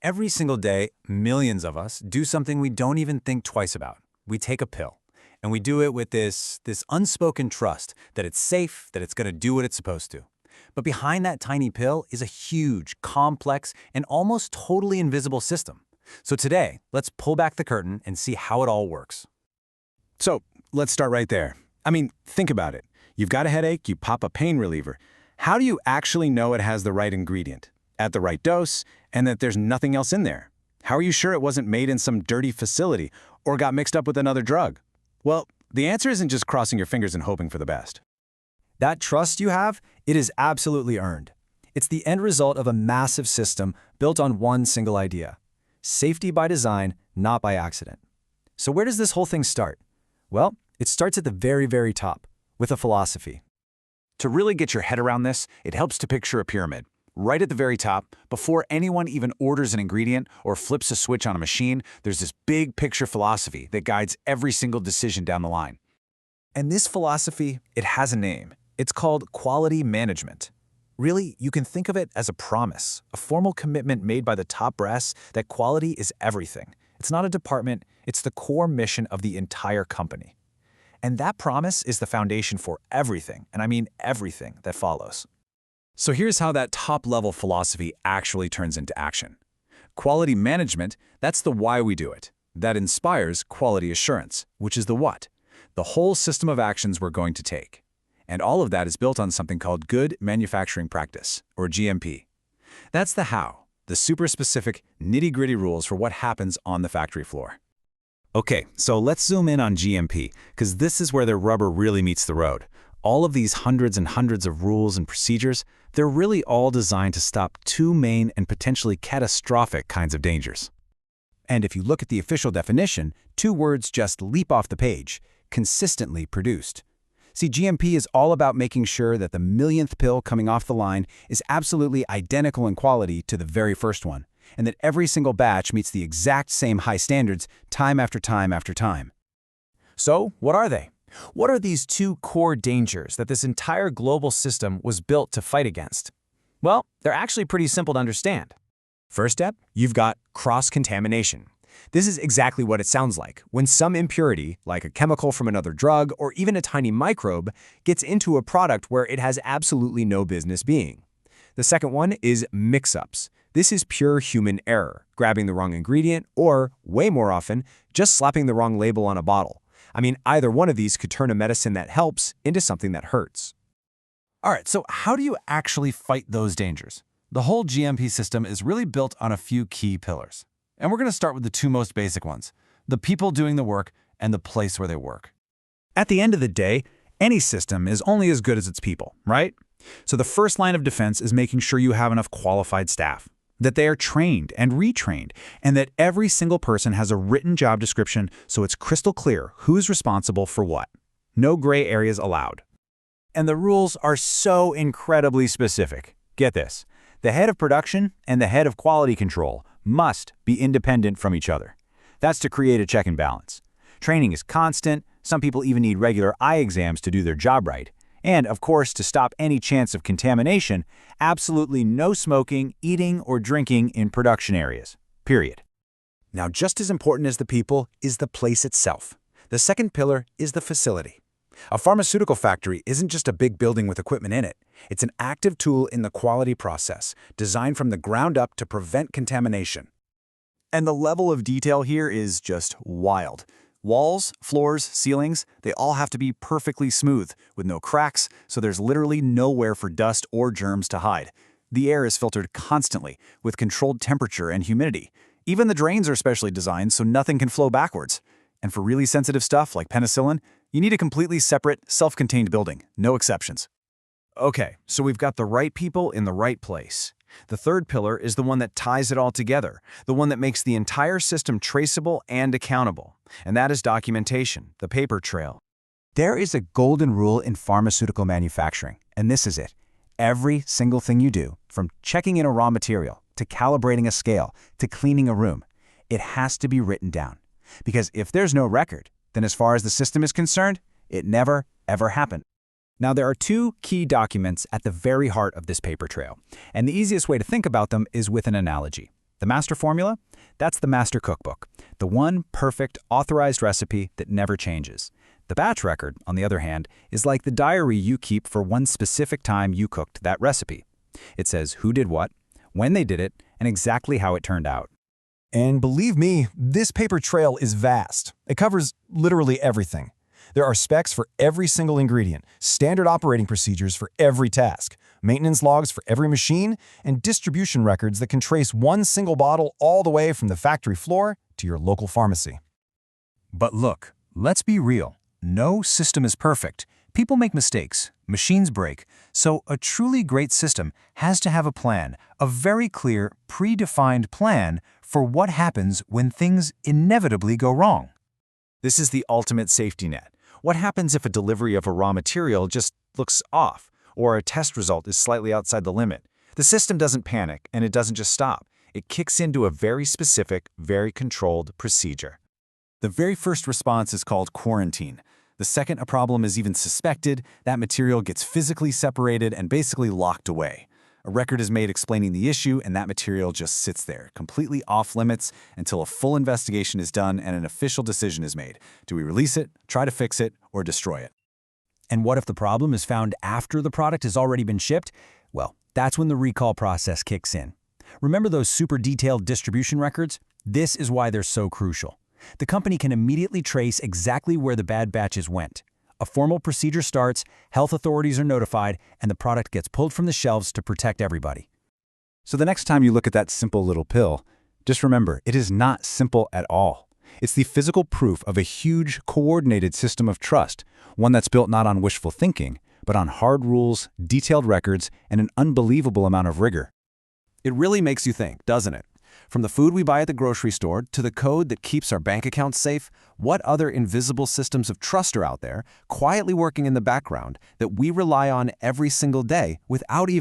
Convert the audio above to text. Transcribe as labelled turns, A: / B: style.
A: Every single day, millions of us do something we don't even think twice about. We take a pill. And we do it with this unspoken trust that it's safe, that it's going to do what it's supposed to. But behind that tiny pill is a huge, complex, and almost totally invisible system. So today, let's pull back the curtain and see how it all works.
B: So let's start right there. Think about it. You've got a headache, you pop a pain reliever. How do you actually know it has the right ingredient, at the right dose, and that there's nothing else in there? How are you sure it wasn't made in some dirty facility or got mixed up with another drug? Well, the answer isn't just crossing your fingers and hoping for the best.
C: That trust you have, it is absolutely earned. It's the end result of a massive system built on one single idea. Safety by design, not by accident. So where does this whole thing start? Well, it starts at the very, very top, with a philosophy.
A: To really get your head around this, it helps to picture a pyramid. Right at the very top, before anyone even orders an ingredient or flips a switch on a machine, there's this big picture philosophy that guides every single decision down the line.
C: And this philosophy, it has a name. It's called quality management. Really, you can think of it as a promise, a formal commitment made by the top brass that quality is everything. It's not a department, it's the core mission of the entire company. And that promise is the foundation for everything, and I mean everything that follows.
A: So here's how that top-level philosophy actually turns into action. Quality management, that's the why we do it. That inspires quality assurance, which is the what, the whole system of actions we're going to take. And all of that is built on something called Good Manufacturing Practice, or GMP. That's the how, the super specific, nitty-gritty rules for what happens on the factory floor. Okay, so let's zoom in on GMP, because this is where the rubber really meets the road. All of these hundreds and hundreds of rules and procedures, they're really all designed to stop two main and potentially catastrophic kinds of dangers. And if you look at the official definition, two words just leap off the page: consistently produced. See, GMP is all about making sure that the millionth pill coming off the line is absolutely identical in quality to the very first one, and that every single batch meets the exact same high standards time after time after time.
C: So, what are they? What are these two core dangers that this entire global system was built to fight against? Well, they're actually pretty simple to understand. First step, you've got cross-contamination. This is exactly what it sounds like when some impurity, like a chemical from another drug or even a tiny microbe, gets into a product where it has absolutely no business being. The second one is mix-ups. This is pure human error, grabbing the wrong ingredient or, way more often, just slapping the wrong label on a bottle. Either one of these could turn a medicine that helps into something that hurts.
A: All right, so how do you actually fight those dangers? The whole GMP system is really built on a few key pillars. And we're going to start with the two most basic ones: the people doing the work and the place where they work. At the end of the day, any system is only as good as its people, right? So the first line of defense is making sure you have enough qualified staff, that they are trained and retrained, and that every single person has a written job description so it's crystal clear who's responsible for what. No gray areas allowed. And the rules are so incredibly specific. Get this: the head of production and the head of quality control must be independent from each other. That's to create a check and balance. Training is constant. Some people even need regular eye exams to do their job right. And, of course, to stop any chance of contamination, absolutely no smoking, eating, or drinking in production areas. Period. Now, just as important as the people is the place itself. The second pillar is the facility. A pharmaceutical factory isn't just a big building with equipment in it. It's an active tool in the quality process, designed from the ground up to prevent contamination. And the level of detail here is just wild. Walls, floors, ceilings, they all have to be perfectly smooth, with no cracks, so there's literally nowhere for dust or germs to hide. The air is filtered constantly, with controlled temperature and humidity. Even the drains are specially designed so nothing can flow backwards. And for really sensitive stuff like penicillin, you need a completely separate, self-contained building, no exceptions. Okay, so we've got the right people in the right place. The third pillar is the one that ties it all together, the one that makes the entire system traceable and accountable. And that is documentation, the paper trail. There is a golden rule in pharmaceutical manufacturing, and this is it. Every single thing you do, from checking in a raw material, to calibrating a scale, to cleaning a room, it has to be written down. Because if there's no record, then as far as the system is concerned, it never, ever happened. Now, there are two key documents at the very heart of this paper trail, and the easiest way to think about them is with an analogy.
C: The master formula? That's the master cookbook, the one perfect, authorized recipe that never changes. The batch record, on the other hand, is like the diary you keep for one specific time you cooked that recipe. It says who did what, when they did it, and exactly how it turned out.
D: And believe me, this paper trail is vast. It covers literally everything. There are specs for every single ingredient, standard operating procedures for every task, maintenance logs for every machine, and distribution records that can trace one single bottle all the way from the factory floor to your local pharmacy.
E: But look, let's be real. No system is perfect. People make mistakes, machines break, so a truly great system has to have a plan, a very clear, predefined plan for what happens when things inevitably go wrong.
C: This is the ultimate safety net. What happens if a delivery of a raw material just looks off, or a test result is slightly outside the limit? The system doesn't panic, and it doesn't just stop. It kicks into a very specific, very controlled procedure.
A: The very first response is called quarantine. The second a problem is even suspected, that material gets physically separated and basically locked away. A record is made explaining the issue, and that material just sits there, completely off limits, until a full investigation is done and an official decision is made. Do we release it, try to fix it, or destroy it?
E: And what if the problem is found after the product has already been shipped? Well, that's when the recall process kicks in. Remember those super detailed distribution records? This is why they're so crucial. The company can immediately trace exactly where the bad batches went. A formal procedure starts, health authorities are notified, and the product gets pulled from the shelves to protect everybody.
B: So the next time you look at that simple little pill, just remember, it is not simple at all. It's the physical proof of a huge, coordinated system of trust, one that's built not on wishful thinking, but on hard rules, detailed records, and an unbelievable amount of rigor.
A: It really makes you think, doesn't it? From the food we buy at the grocery store to the code that keeps our bank accounts safe, what other invisible systems of trust are out there, quietly working in the background, that we rely on every single day without even